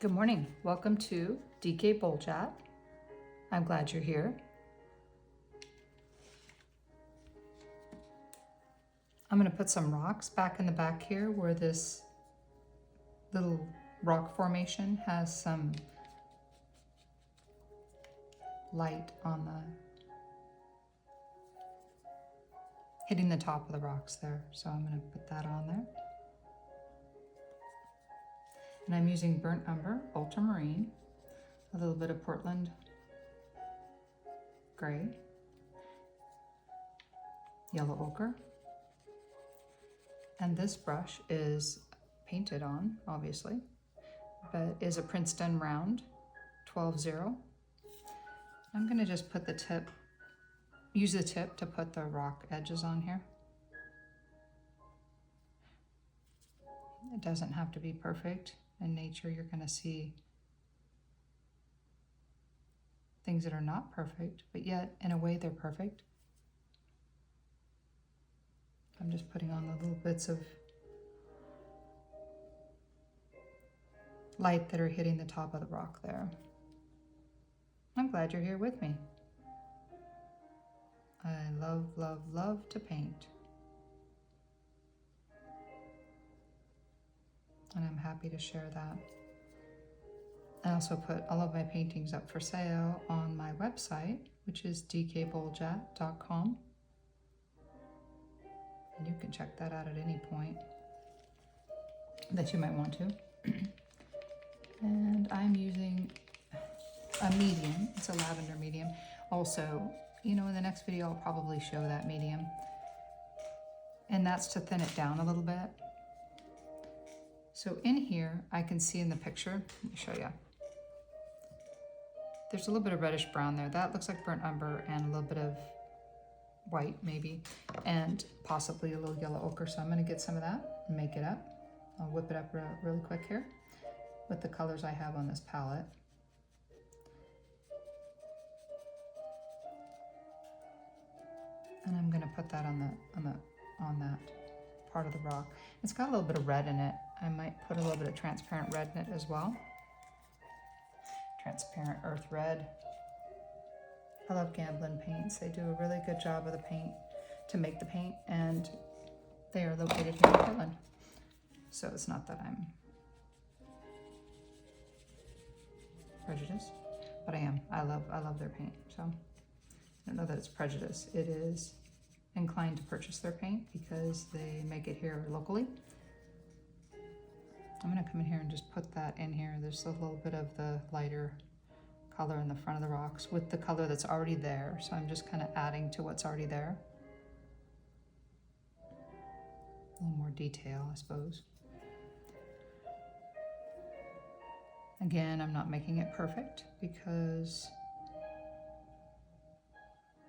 Good morning. Welcome to DK Bowl Chat. I'm glad you're here. I'm going to put some rocks back in the back here where this little rock formation has some light on hitting the top of the rocks there. So I'm going to put that on there. And I'm using burnt umber, ultramarine, a little bit of Portland gray, yellow ochre, and this brush is painted on, obviously, but is a Princeton round 12-0. I'm going to just put the tip, use the tip to put the rock edges on here. It doesn't have to be perfect. In nature, you're going to see things that are not perfect, but yet in a way they're perfect. I'm just putting on the little bits of light that are hitting the top of the rock there. I'm glad you're here with me. I love, love, love to paint. And I'm happy to share that. I also put all of my paintings up for sale on my website, which is dkbowljat.com. And you can check that out at any point that you might want to. And I'm using a medium. It's a lavender medium. Also, you know, in the next video, I'll probably show that medium. And that's to thin it down a little bit. So in here, I can see in the picture, let me show you. There's a little bit of reddish brown there. That looks like burnt umber and a little bit of white maybe, and possibly a little yellow ochre. So I'm gonna get some of that and make it up. I'll whip it up really quick here with the colors I have on this palette. And I'm gonna put that on that part of the rock. It's got a little bit of red in it. I might put a little bit of transparent red in it as well. Transparent earth red. I love Gamblin paints. They do a really good job of the paint to make the paint, and they are located here in Portland. So it's not that I'm prejudiced, but I am. I love their paint. So I don't know that it's prejudice. It is inclined to purchase their paint because they make it here locally. I'm gonna come in here and just put that in here. There's a little bit of the lighter color in the front of the rocks with the color that's already there. So I'm just kind of adding to what's already there. A little more detail, I suppose. Again, I'm not making it perfect because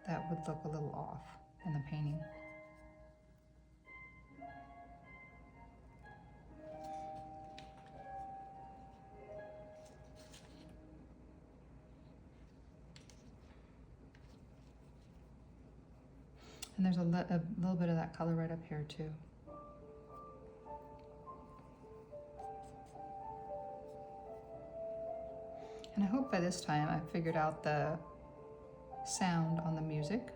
that would look a little off in the painting. And there's a little bit of that color right up here too. And I hope by this time I've figured out the sound on the music.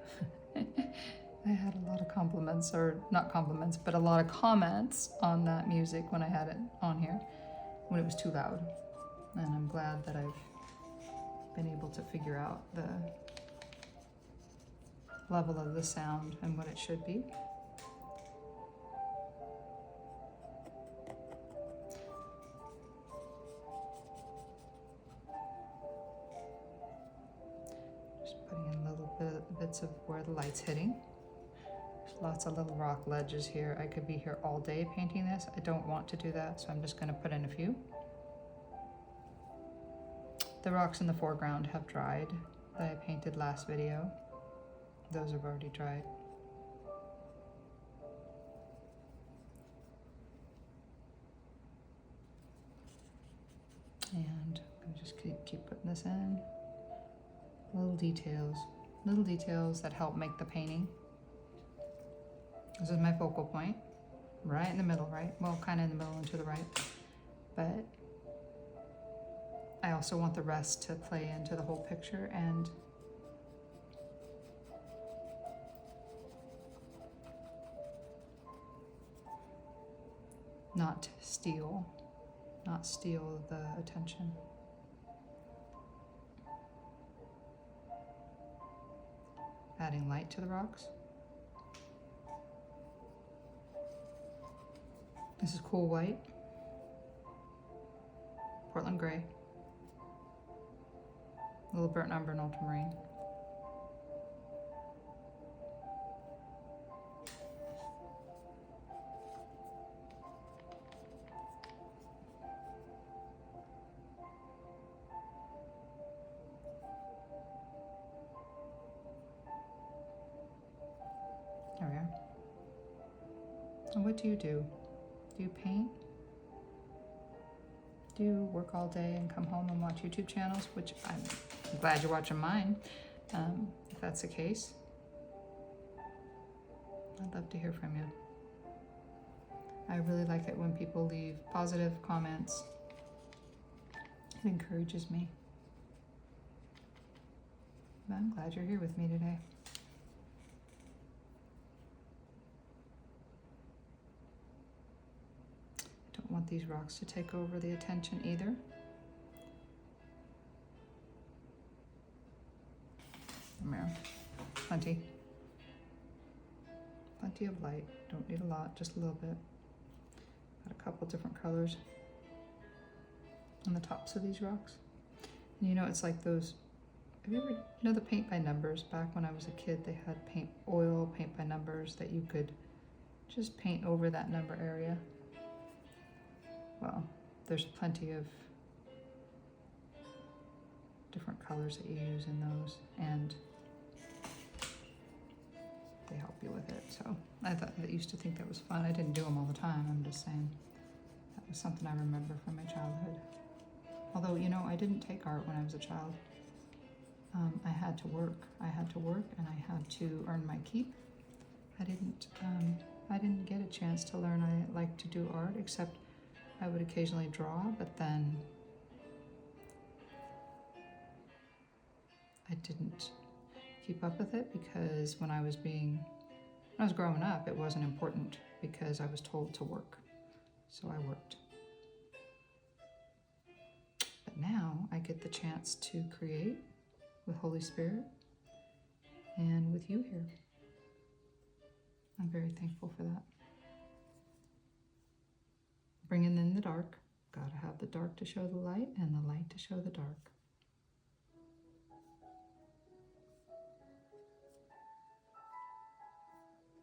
I had a lot of compliments, or not compliments, but a lot of comments on that music when I had it on here, when it was too loud. And I'm glad that I've been able to figure out the level of the sound and what it should be. Just putting in a little bits of where the light's hitting. There's lots of little rock ledges here. I could be here all day painting this. I don't want to do that, so I'm just going to put in a few. The rocks in the foreground have dried that I painted last video. Those have already dried. And I'm just keep putting this in. Little details that help make the painting. This is my focal point, right in the middle, right? Well, kind of in the middle and to the right. But I also want the rest to play into the whole picture and not steal the attention. Adding light to the rocks. This is cool white, Portland gray, a little burnt umber and ultramarine. There we are. And what do you do? Do you paint? Do you work all day and come home and watch YouTube channels? Which I'm glad you're watching mine, if that's the case. I'd love to hear from you. I really like it when people leave positive comments. It encourages me. But I'm glad you're here with me today. Don't want these rocks to take over the attention either. There, plenty of light. Don't need a lot, just a little bit. Got a couple different colors on the tops of these rocks. And you know, it's like those, have you ever, you know, the paint by numbers? Back when I was a kid, they had paint by numbers that you could just paint over that number area. Well, there's plenty of different colors that you use in those, and they help you with it. So I used to think that was fun. I didn't do them all the time. I'm just saying that was something I remember from my childhood. Although, you know, I didn't take art when I was a child. I had to work. And I had to earn my keep. I didn't get a chance to learn. I like to do art, except I would occasionally draw, but then I didn't keep up with it because when I was growing up, it wasn't important because I was told to work. So I worked. But now I get the chance to create with Holy Spirit and with you here. I'm very thankful for that. Bringing in the dark. Gotta have the dark to show the light and the light to show the dark.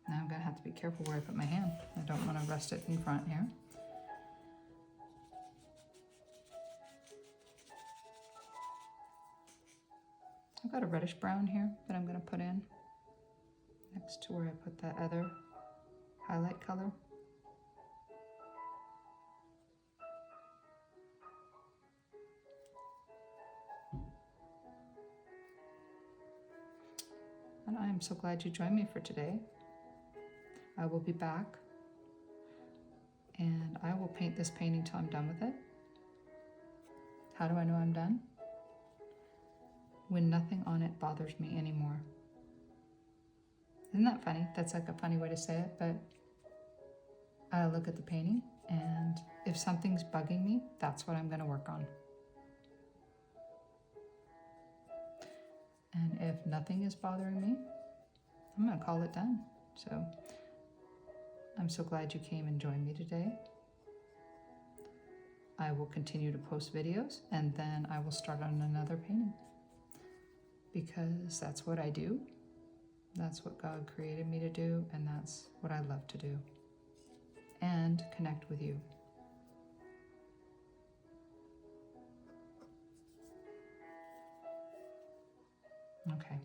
Now I'm gonna have to be careful where I put my hand. I don't want to rest it in front here. I've got a reddish brown here that I'm gonna put in next to where I put that other highlight color. And I am so glad you joined me for today. I will be back and I will paint this painting till I'm done with it. How do I know I'm done? When nothing on it bothers me anymore. Isn't that funny? That's like a funny way to say it, but I look at the painting and if something's bugging me, that's what I'm going to work on. And if nothing is bothering me, I'm going to call it done. So I'm so glad you came and joined me today. I will continue to post videos and then I will start on another painting because that's what I do. That's what God created me to do, and that's what I love to do. And connect with you. Okay.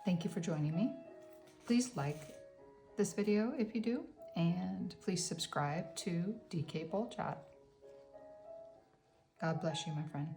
Thank you for joining me. Please like this video if you do, and please subscribe to DK Bowl Chat. God bless you, my friend.